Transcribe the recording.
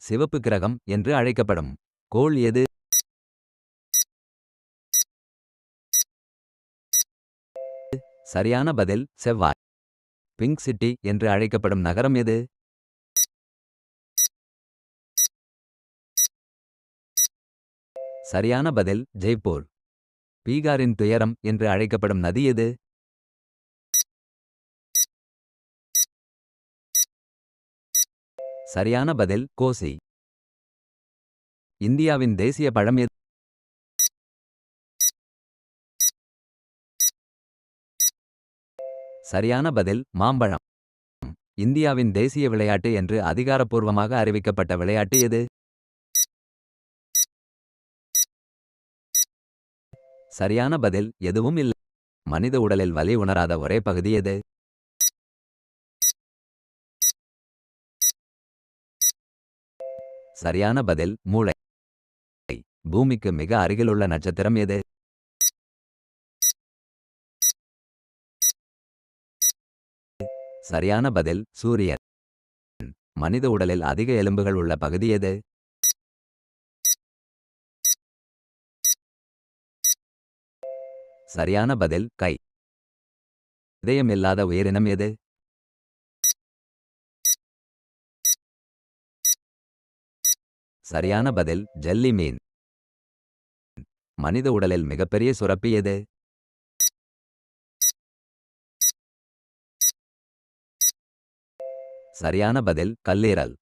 சிவப்பு கிரகம் என்று அழைக்கப்படும் கோள் எது? சரியான பதில் செவ்வாய். பிங்க் சிட்டி என்று அழைக்கப்படும் நகரம் எது? சரியான பதில் ஜெய்ப்பூர். பீகாரின் துயரம் என்று அழைக்கப்படும் நதி எது? சரியான பதில் கோசி. இந்தியாவின் தேசிய பழம் எது? சரியான பதில் மாம்பழம். இந்தியாவின் தேசிய விளையாட்டு என்று அதிகாரப்பூர்வமாக அறிவிக்கப்பட்ட விளையாட்டு எது? சரியான பதில் எதுவும் இல்லை. மனித உடலில் வலி உணராத ஒரே பகுதி எது? சரியான பதில் மூளை. பூமிக்கு மிக அருகிலுள்ள நட்சத்திரம் எது? சரியான பதில் சூரியன். மனித உடலில் அதிக எலும்புகள் உள்ள பகுதி எது? சரியான பதில் கை. இதயம் இல்லாத உயிரினம் எது? சரியான பதில் ஜெல்லி மீன். மனித உடலில் மிகப்பெரிய சுரப்பி எது? சரியான பதில் கல்லீரல்.